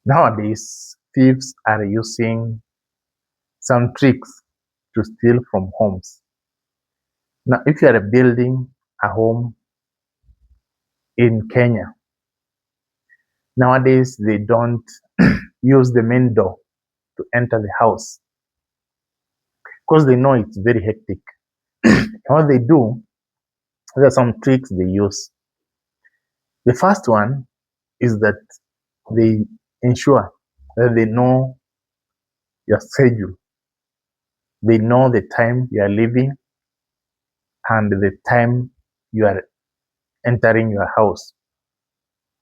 Nowadays, thieves are using some tricks to steal from homes. Now, if you are building a home in Kenya, nowadays they don't use the main door to enter the house because they know it's very hectic. What they do, there are some tricks they use. The first one is that they ensure that they know your schedule. They know the time you are leaving and the time you are entering your house.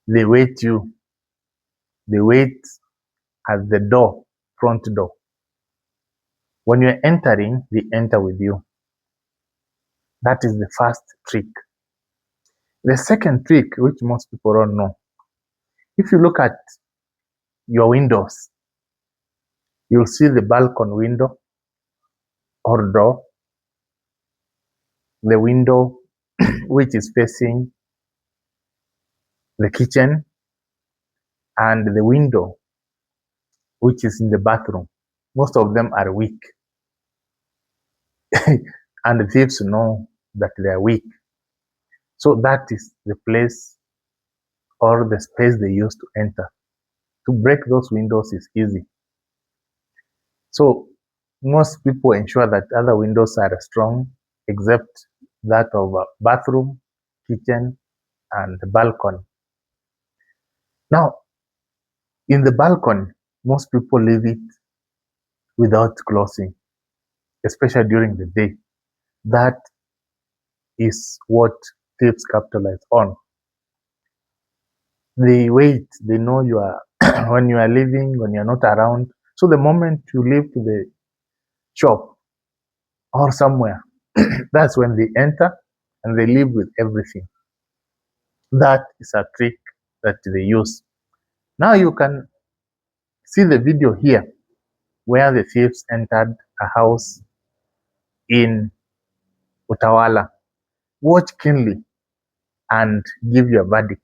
They wait you. They wait at the door, front door. When you're entering, they enter with you. That is the first trick. The second trick, which most people don't know, if you look at your windows, you'll see the balcony window or door, the window which is facing the kitchen, and the window which is in the bathroom. Most of them are weak, and the thieves know that they are weak. So that is the place or the space they use to enter. To break those windows is easy. So most people ensure that other windows are strong, except that of a bathroom, kitchen, and the balcony. Now, in the balcony, most people leave it without closing, especially during the day. That is what thieves capitalize on. They wait, they know you are when you are leaving, when you're not around. So the moment you leave to the shop or somewhere, that's when they enter and they leave with everything. That is a trick that they use. Now you can see the video here where the thieves entered a house in Utawala. Watch keenly and give your verdict.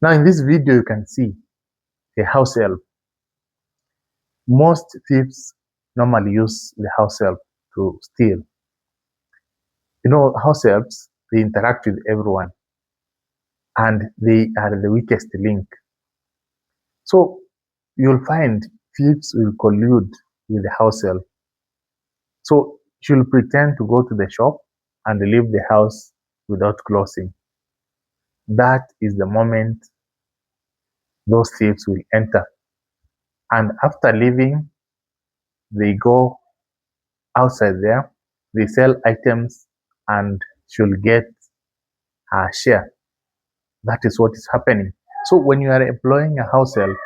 Now in this video, you can see a house help. Most thieves normally use the house help to steal. You know, house helps, they interact with everyone and they are the weakest link. So you'll find thieves will collude with the house help. So she'll pretend to go to the shop and leave the house without closing. That is the moment those thieves will enter. And after leaving, they go outside there, they sell items, and she'll get her share. That is what is happening. So when you are employing a house help,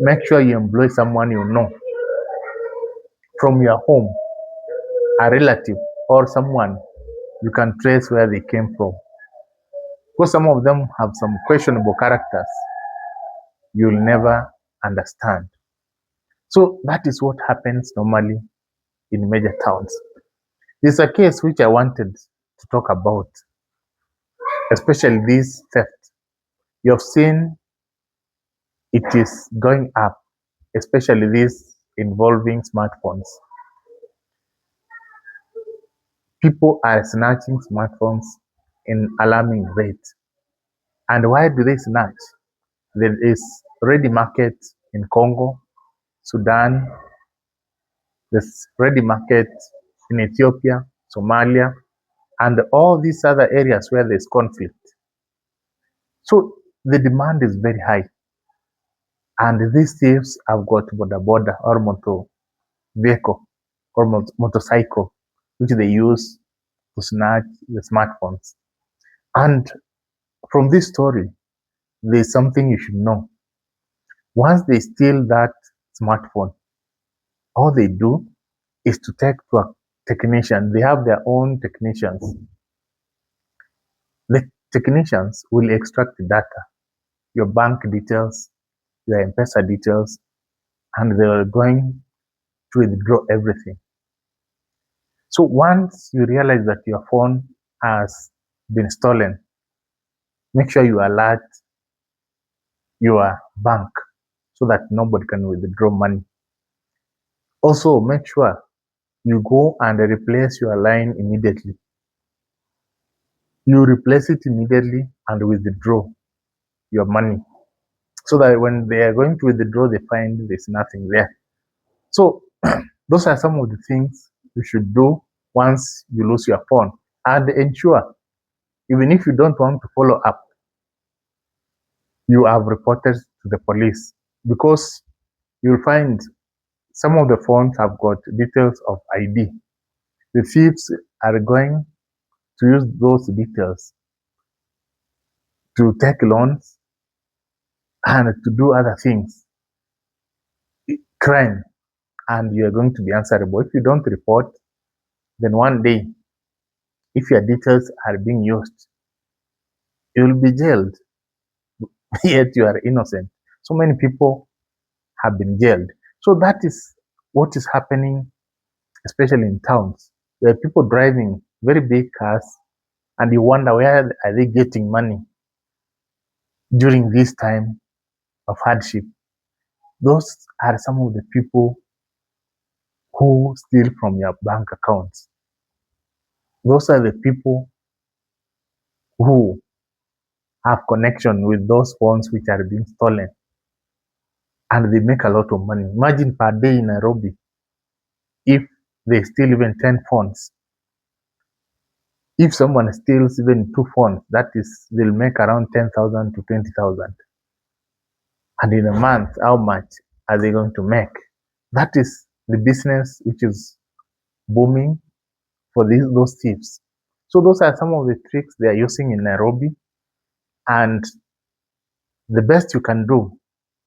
make sure you employ someone you know from your home, a relative, or someone you can trace where they came from. Because some of them have some questionable characters you'll never understand. So that is what happens normally in major towns. There's a case which I wanted to talk about, especially this theft. You have seen it is going up, especially this involving smartphones. People are snatching smartphones in alarming rate. And why do they snatch? There is ready market in Congo, Sudan, there's ready market in Ethiopia, Somalia, and all these other areas where there's conflict. So the demand is very high. And these thieves have got border or motor vehicle or motorcycle, which they use to snatch the smartphones. And from this story, there's something you should know. Once they steal that smartphone, all they do is to take to a technician. They have their own technicians. The technicians will extract the data, your bank details, your M-Pesa details, and they are going to withdraw everything. So once you realize that your phone has been stolen, make sure you alert your bank so that nobody can withdraw money. Also, make sure you go and replace your line immediately. You replace it immediately and withdraw your money so that when they are going to withdraw, they find there's nothing there. So those are some of the things you should do once you lose your phone, and ensure, even if you don't want to follow up, you have reported to the police, because you'll find some of the phones have got details of ID. The thieves are going to use those details to take loans and to do other things, crime, and you are going to be answerable. If you don't report, then one day, if your details are being used, you will be jailed, yet you are innocent. So many people have been jailed. So that is what is happening, especially in towns. There are people driving very big cars, and you wonder where are they getting money during this time of hardship. Those are some of the people who steal from your bank accounts. Those are the people who have connection with those phones which are being stolen, and they make a lot of money. Imagine per day in Nairobi, if they steal even 10 phones. If someone steals even 2 phones, that is, they'll make around 10,000 to 20,000. And in a month, how much are they going to make? That is the business which is booming for those thieves. So those are some of the tricks they are using in Nairobi. And the best you can do,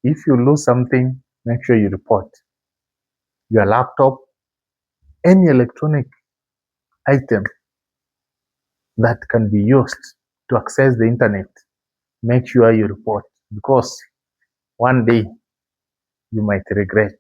if you lose something, make sure you report. Your laptop, any electronic item that can be used to access the internet, make sure you report, because one day you might regret.